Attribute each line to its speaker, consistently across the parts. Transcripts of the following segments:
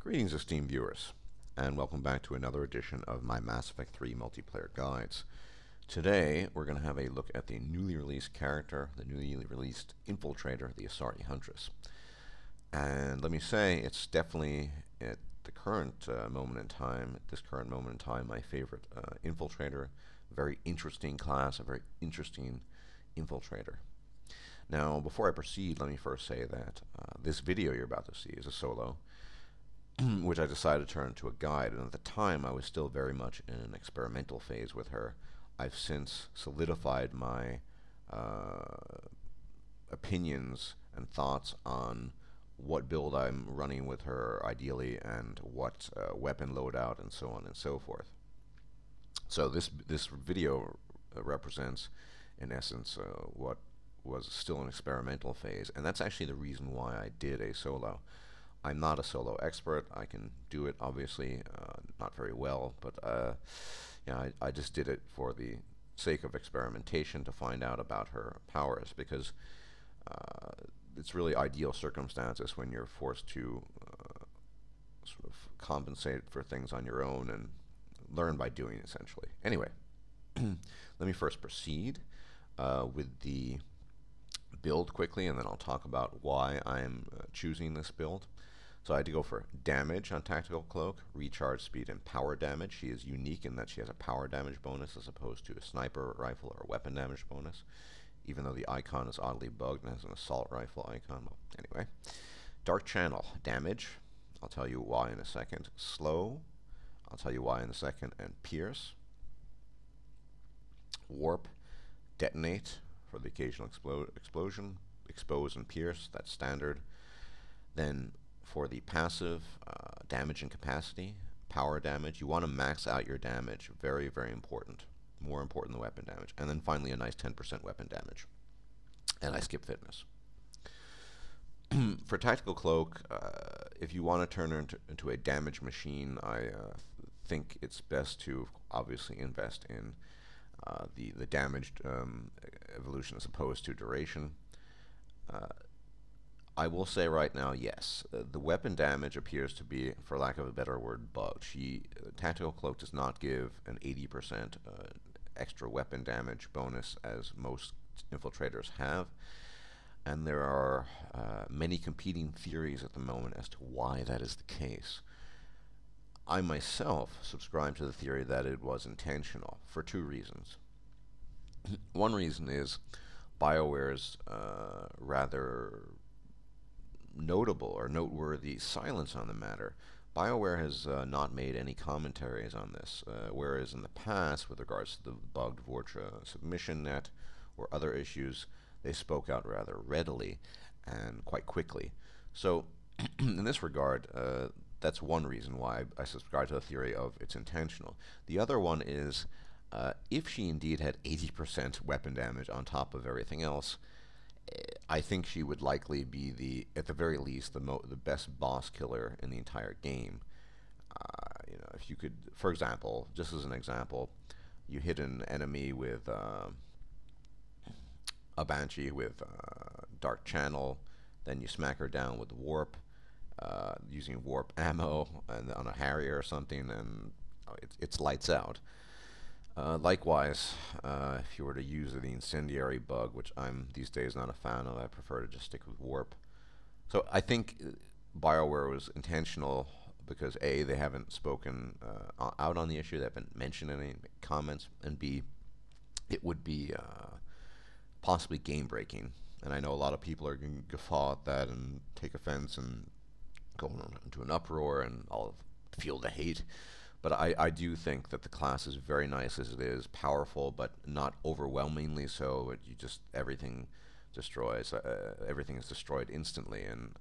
Speaker 1: Greetings, esteemed viewers, and welcome back to another edition of my Mass Effect 3 multiplayer guides. Today, we're going to have a look at the newly released character, the newly released infiltrator, the Asari Huntress. And let me say, it's definitely, at the current moment in time, my favorite infiltrator. Very interesting class, a very interesting infiltrator. Now, before I proceed, let me first say that this video you're about to see is a solo, which I decided to turn into a guide, and at the time I was still very much in an experimental phase with her. I've since solidified my opinions and thoughts on what build I'm running with her ideally, and what weapon loadout, and so on and so forth. So this video represents, in essence, what was still an experimental phase, and that's actually the reason why I did a solo. I'm not a solo expert. I can do it, obviously, not very well, but yeah, I just did it for the sake of experimentation to find out about her powers, because it's really ideal circumstances when you're forced to sort of compensate for things on your own and learn by doing, essentially. Anyway, let me first proceed with the build quickly, and then I'll talk about why I'm choosing this build. So I had to go for damage on Tactical Cloak, recharge speed, and power damage. She is unique in that she has a power damage bonus as opposed to a sniper rifle or weapon damage bonus, even though the icon is oddly bugged and has an assault rifle icon. Well, anyway, Dark Channel damage, I'll tell you why in a second. Slow, I'll tell you why in a second. And Pierce. Warp, detonate for the occasional explosion, expose and pierce, that's standard. Then for the passive, damage and capacity, power damage, you want to max out your damage. Very, very important. More important than weapon damage. And then finally a nice 10% weapon damage. And I skip fitness. For Tactical Cloak, if you want to turn her into a damage machine, I think it's best to obviously invest in the damaged evolution as opposed to duration. I will say right now, yes, the weapon damage appears to be, for lack of a better word, bugged. Tactical Cloak does not give an 80% extra weapon damage bonus as most infiltrators have, and there are many competing theories at the moment as to why that is the case. I myself subscribe to the theory that it was intentional for two reasons. One reason is BioWare's rather notable or noteworthy silence on the matter. BioWare has not made any commentaries on this, whereas in the past, with regards to the bugged Vortra submission net or other issues, they spoke out rather readily and quite quickly. So, in this regard, that's one reason why I subscribe to the theory of it's intentional. The other one is, if she indeed had 80% weapon damage on top of everything else, I think she would likely be at the very least, the best boss killer in the entire game. You know, if you could, for example, just as an example, you hit an enemy with a Banshee with Dark Channel, then you smack her down with Warp, using Warp ammo and on a Harrier or something, and it's lights out. Likewise, if you were to use the incendiary bug, which I'm these days not a fan of, I prefer to just stick with Warp. So I think BioWare was intentional because A, they haven't spoken out on the issue, they haven't mentioned any comments, and B, it would be possibly game-breaking. And I know a lot of people are going to guffaw at that and take offense and go into an uproar, and I'll feel the hate. But I do think that the class is very nice as it is, powerful, but not overwhelmingly so. Everything destroys. Everything is destroyed instantly, and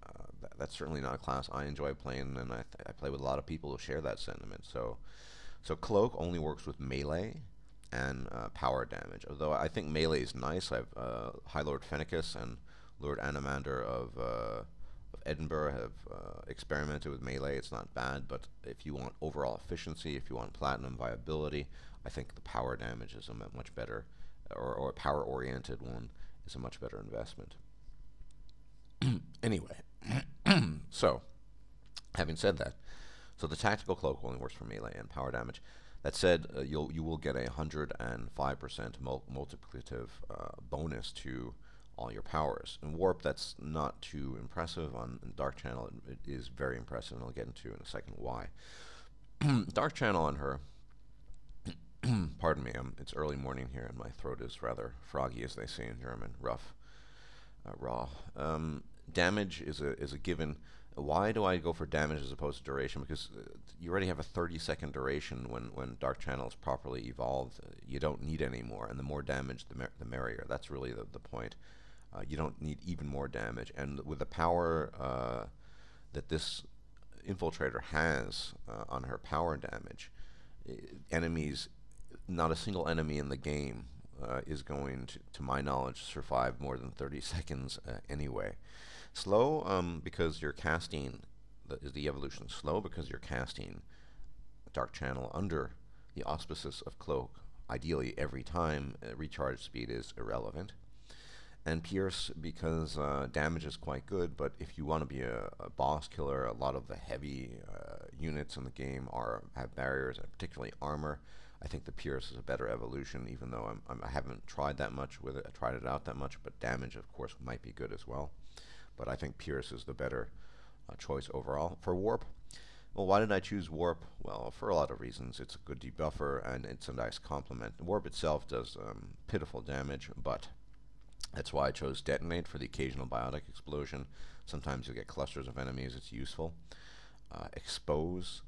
Speaker 1: that's certainly not a class I enjoy playing, and I play with a lot of people who share that sentiment. So Cloak only works with melee and power damage. Although I think melee is nice. I've High Lord Fennicus and Lord Animander of Edinburgh have experimented with melee. It's not bad, but if you want overall efficiency, if you want platinum viability, I think the power damage is a much better, or a power-oriented one is a much better investment. Anyway, so Having said that, so the tactical cloak only works for melee and power damage. That said, you will get a 105% multiplicative bonus to all your powers. In Warp, that's not too impressive. On Dark Channel, it is very impressive, and I'll get into in a second why. Dark Channel on her, pardon me, it's early morning here, and my throat is rather froggy, as they say in German, rough, raw. Damage is a given. Why do I go for damage as opposed to duration? Because you already have a 30-second duration when Dark Channel is properly evolved. You don't need any more, and the more damage, the merrier. That's really the point. You don't need even more damage. And with the power that this Infiltrator has on her power damage, enemies, not a single enemy in the game is going to my knowledge, survive more than 30 seconds anyway. Slow because you're casting, the evolution slow because you're casting Dark Channel under the auspices of Cloak. Ideally, every time recharge speed is irrelevant. And Pierce because damage is quite good, but if you want to be a boss killer, a lot of the heavy units in the game have barriers, and particularly armor. I think the Pierce is a better evolution, even though I haven't tried that much with it. I tried it out that much, but damage, of course, might be good as well. But I think Pierce is the better choice overall. For Warp, well, why did I choose Warp? Well, for a lot of reasons. It's a good debuffer, and it's a nice complement. Warp itself does pitiful damage, but that's why I chose Detonate for the occasional biotic explosion. Sometimes you'll get clusters of enemies. It's useful. Expose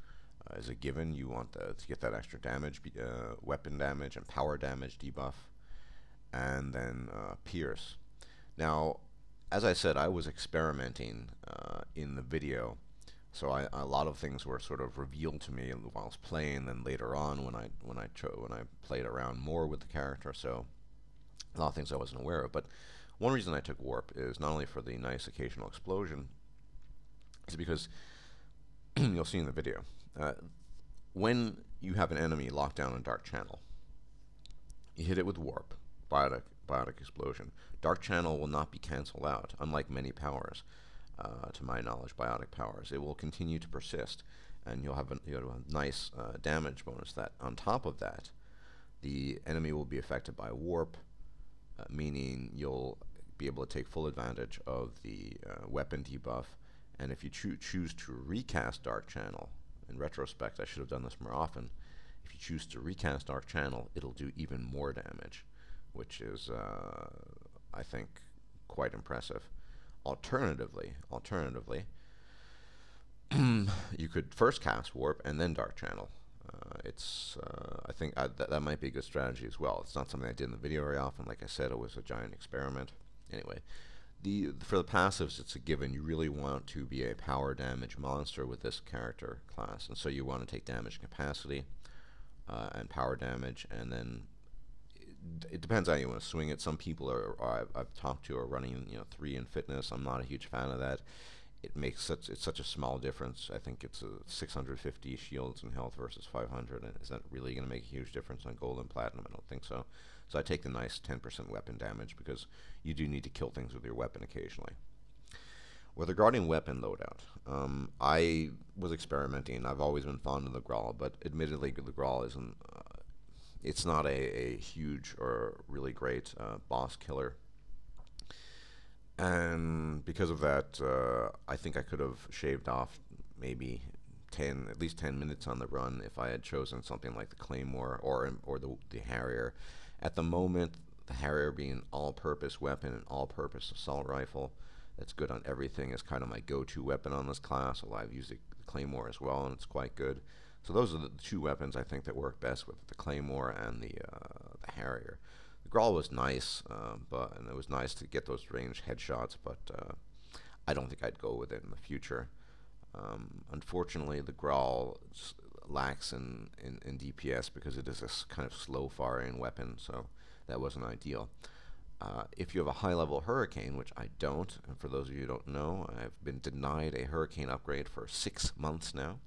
Speaker 1: is a given. You want to get that extra damage, weapon damage and power damage debuff. And then Pierce. Now, as I said, I was experimenting in the video, so a lot of things were sort of revealed to me while I was playing. Then later on, when I played around more with the character, so a lot of things I wasn't aware of. But one reason I took Warp is not only for the nice occasional explosion, is because you'll see in the video when you have an enemy locked down in Dark Channel, you hit it with Warp, biotic explosion. Dark Channel will not be cancelled out, unlike many powers, to my knowledge, biotic powers. It will continue to persist, and you'll have a nice damage bonus. That on top of that, the enemy will be affected by Warp, meaning you'll be able to take full advantage of the weapon debuff. And if you choose to recast Dark Channel, in retrospect, I should have done this more often. If you choose to recast Dark Channel, it'll do even more damage, which is, I think, quite impressive. Alternatively, you could first cast Warp and then Dark Channel. I think that might be a good strategy as well. It's not something I did in the video very often. Like I said, it was a giant experiment. Anyway, for the passives, it's a given. You really want to be a power damage monster with this character class, and so you want to take damage capacity and power damage, and then it depends how you want to swing it. Some people I've talked to are running 3 in fitness. I'm not a huge fan of that. It's such a small difference. I think it's 650 shields and health versus 500, and is that really going to make a huge difference on gold and platinum? I don't think so. So I take the nice 10% weapon damage because you do need to kill things with your weapon occasionally. With regarding weapon loadout, I was experimenting. I've always been fond of the Grawl, but admittedly the Grawl isn't. It's not a huge or really great boss killer. And because of that, I think I could have shaved off maybe at least 10 minutes on the run if I had chosen something like the Claymore or the Harrier. At the moment, the Harrier being an all-purpose weapon, an all-purpose assault rifle that's good on everything, is kind of my go-to weapon on this class. Although I've used the Claymore as well, and it's quite good. So those are the 2 weapons I think that work best with the Claymore and the Harrier. The Grawl was nice, and it was nice to get those ranged headshots, but I don't think I'd go with it in the future. Unfortunately, the Grawl lacks in DPS because it is a kind of slow-firing weapon, so that wasn't ideal. If you have a high-level Hurricane, which I don't, and for those of you who don't know, I've been denied a Hurricane upgrade for 6 months now,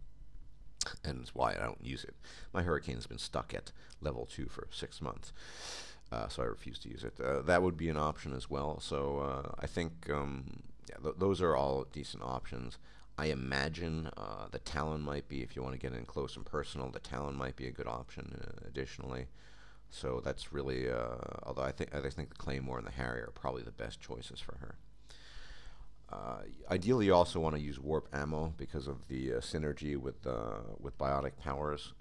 Speaker 1: and it's why I don't use it. My Hurricane's been stuck at level 2 for 6 months. So I refuse to use it. That would be an option as well. So I think those are all decent options. I imagine the Talon might be, if you want to get in close and personal, the Talon might be a good option additionally. So that's really, although I think the Claymore and the Harrier are probably the best choices for her. Ideally, you also want to use warp ammo because of the synergy with biotic powers.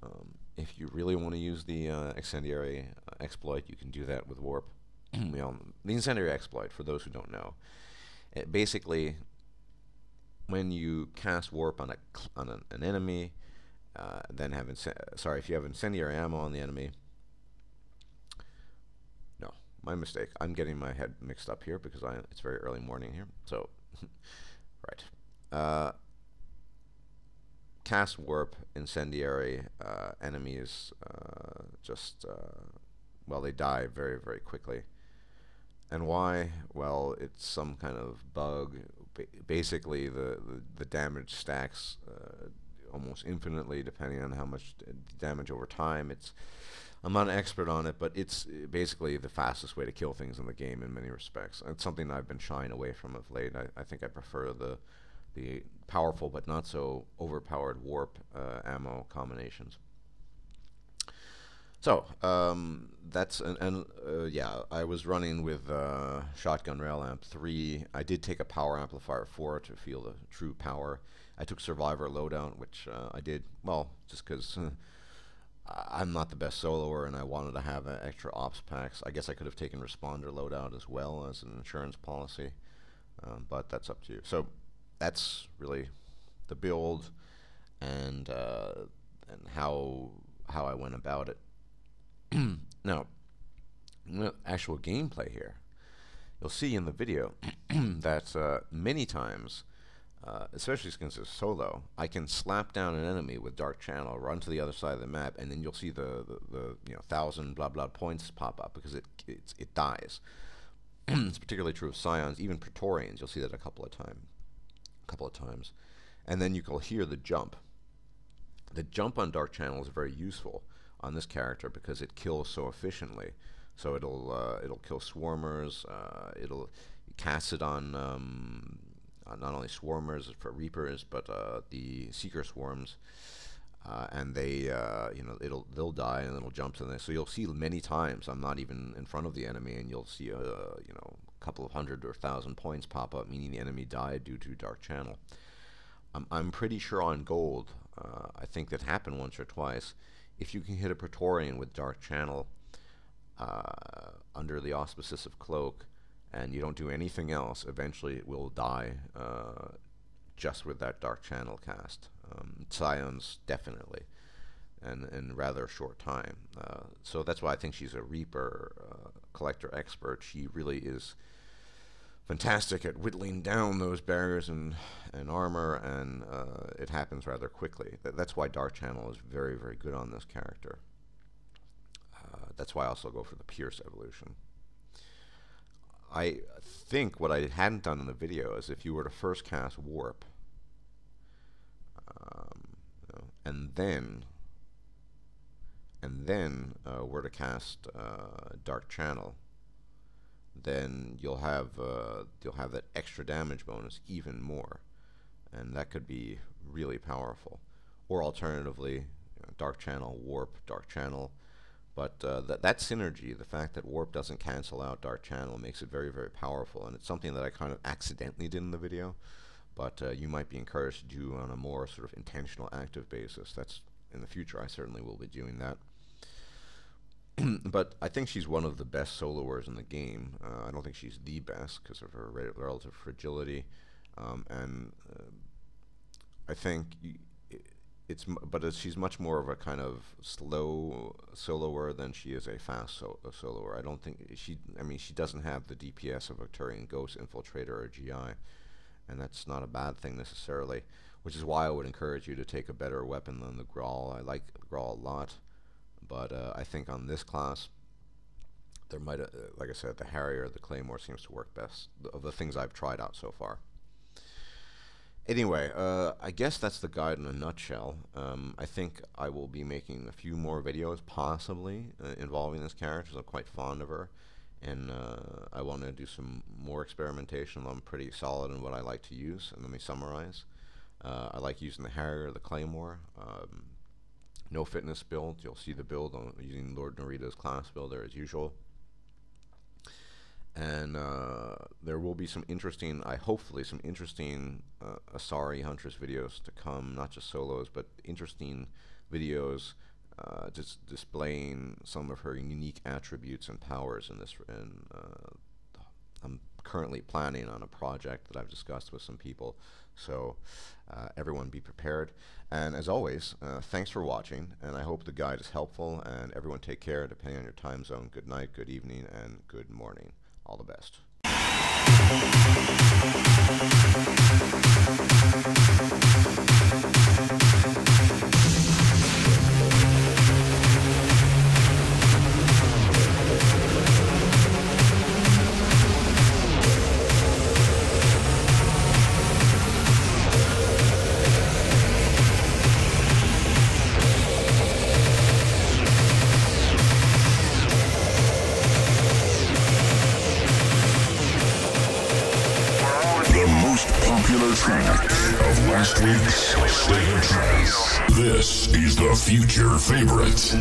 Speaker 1: If you really want to use the incendiary exploit, you can do that with warp. The incendiary exploit, for those who don't know, basically, when you cast warp on an enemy, then have if you have incendiary ammo on the enemy. No, my mistake. I'm getting my head mixed up here because it's very early morning here. So, right. Cast warp incendiary enemies well, they die very, very quickly. And why? Well, it's some kind of bug. Basically, the damage stacks almost infinitely depending on how much damage over time. I'm not an expert on it, but it's basically the fastest way to kill things in the game in many respects. It's something I've been shying away from of late. I think I prefer the powerful but not so overpowered warp ammo combinations. So that's yeah, I was running with shotgun rail amp 3. I did take a power amplifier 4 to feel the true power. I took survivor loadout, which I did well just because I'm not the best soloer and I wanted to have extra ops packs. I guess I could have taken responder loadout as well as an insurance policy, but that's up to you. So that's really the build and how I went about it. Now, actual gameplay here. You'll see in the video that many times, especially since it's solo, I can slap down an enemy with Dark Channel, run to the other side of the map, and then you'll see the 1,000 blah blah points pop up because it dies. It's particularly true of Scions, even Praetorians. You'll see that a couple of times, and then you can hear the jump. The jump on Dark Channel is very useful on this character because it kills so efficiently. So it'll kill swarmers. It'll cast it on not only swarmers for reapers, but the seeker swarms, and they'll die and it'll jump to them. So you'll see many times I'm not even in front of the enemy, and you'll see a couple of 100 or 1,000 points pop up, meaning the enemy died due to Dark Channel. I'm pretty sure on gold, I think that happened once or twice. If you can hit a Praetorian with Dark Channel under the auspices of Cloak, and you don't do anything else, eventually it will die just with that Dark Channel cast. Scions, definitely, and in rather a short time. So that's why I think she's a Reaper collector expert. She really is fantastic at whittling down those barriers and armor, and it happens rather quickly. That's why Dark Channel is very, very good on this character. That's why I also go for the Pierce evolution. I think what I hadn't done in the video is if you were to first cast Warp, and then were to cast Dark Channel, then you'll have that extra damage bonus even more, and that could be really powerful. Or alternatively, Dark Channel, Warp, Dark Channel. But that synergy, the fact that Warp doesn't cancel out Dark Channel, makes it very, very powerful, and it's something that I kind of accidentally did in the video, but you might be encouraged to do on a more sort of intentional, active basis. That's in the future. I certainly will be doing that. But I think she's one of the best soloers in the game. I don't think she's the best because of her relative fragility, and I think she's much more of a kind of slow soloer than she is a fast soloer. I don't think she doesn't have the DPS of a Turian Ghost Infiltrator or GI, and that's not a bad thing necessarily, which is why I would encourage you to take a better weapon than the Grawl. I like the Grawl a lot, but I think on this class, there might, like I said, the Harrier, the Claymore seems to work best of the things I've tried out so far. Anyway, I guess that's the guide in a nutshell. I think I will be making a few more videos, possibly, involving this character. I'm quite fond of her, and I want to do some more experimentation. I'm pretty solid in what I like to use, and let me summarize. I like using the Harrier, the Claymore. No fitness build. You'll see the build on using Lord Narida's Classbuilder as usual. And there will be some interesting, hopefully some interesting Asari Huntress videos to come, not just solos, but interesting videos just displaying some of her unique attributes and powers in this. And I'm currently planning on a project that I've discussed with some people, so everyone be prepared. And as always, thanks for watching, and I hope the guide is helpful, and everyone take care depending on your time zone. Good night, good evening, and good morning. All the best.
Speaker 2: Of last week's Cyňůos. This is the future favorite.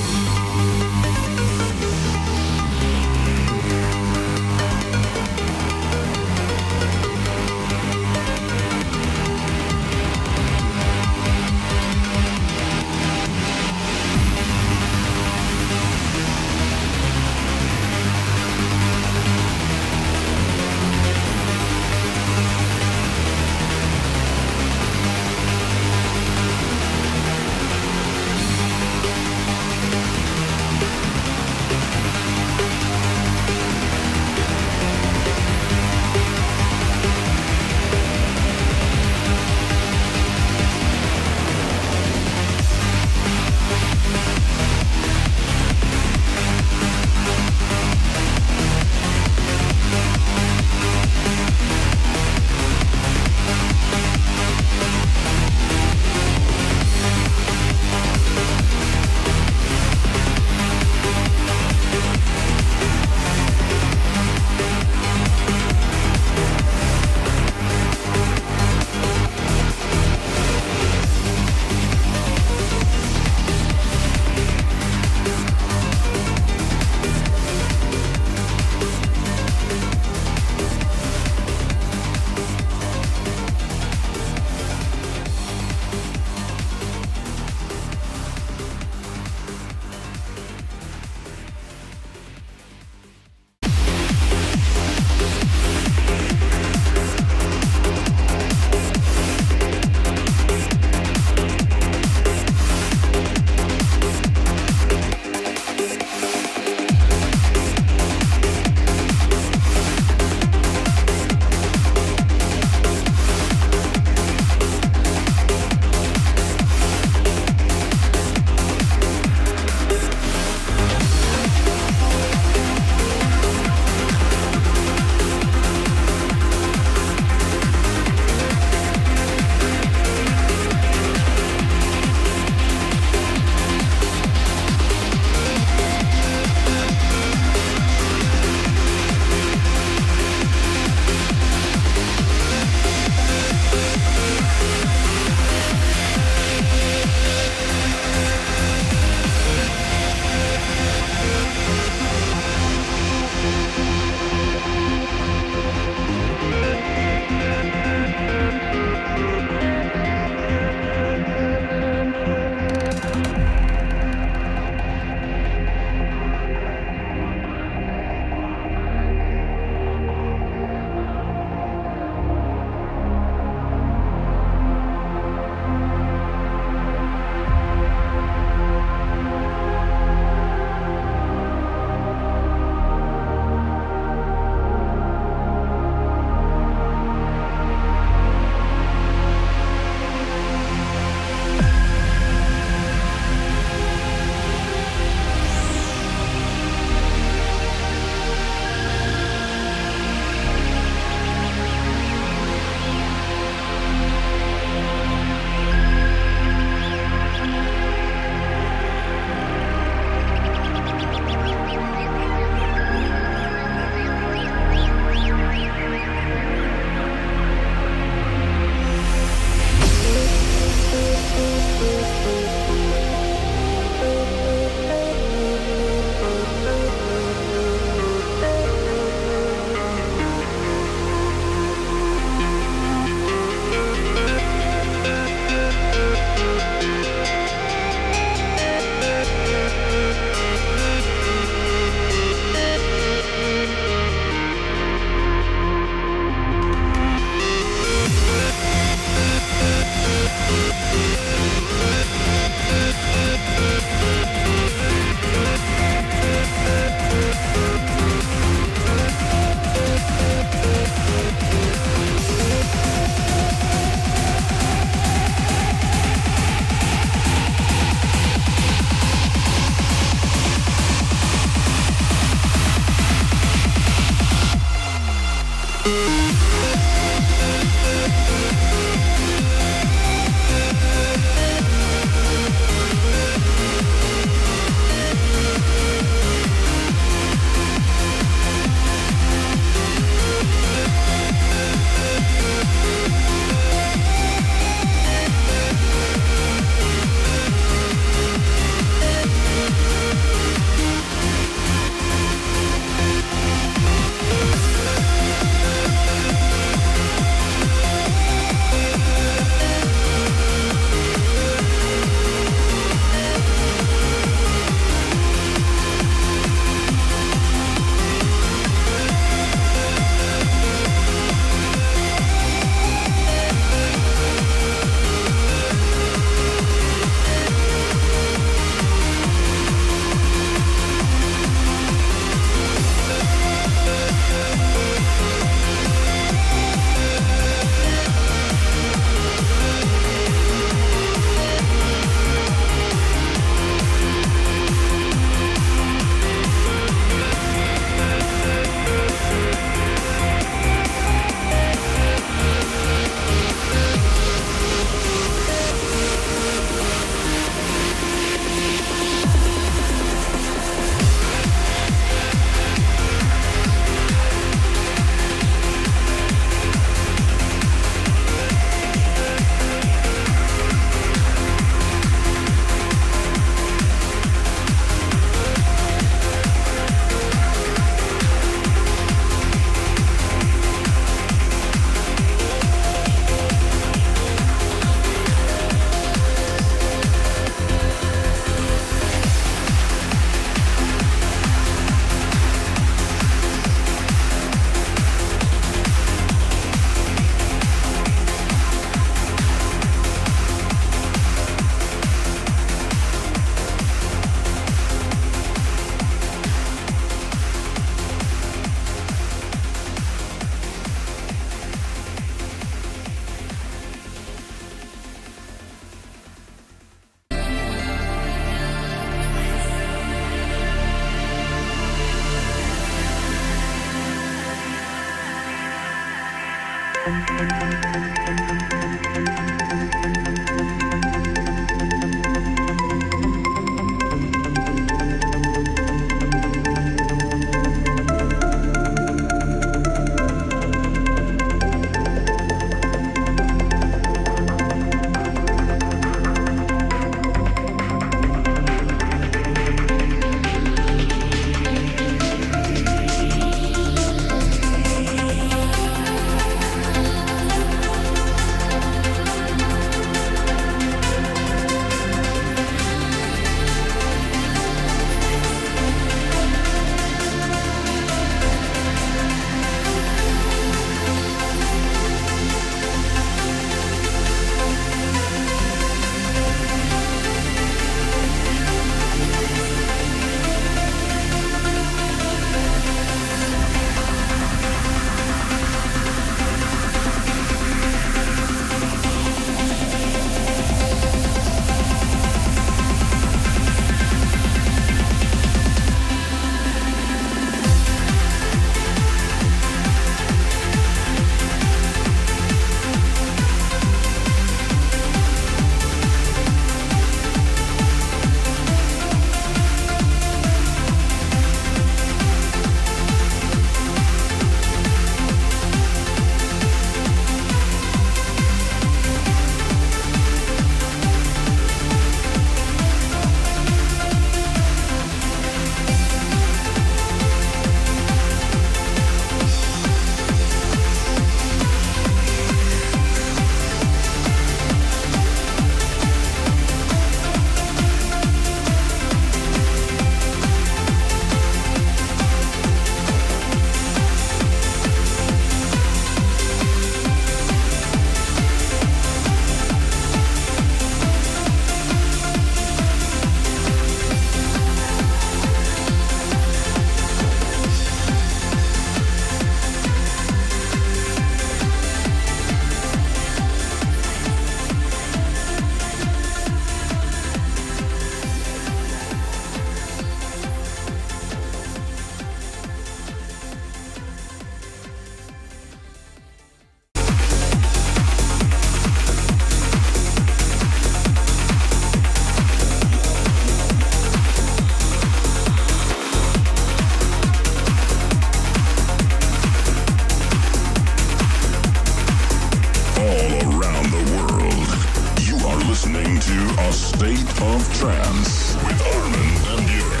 Speaker 2: state of trance with Armin and Buuren.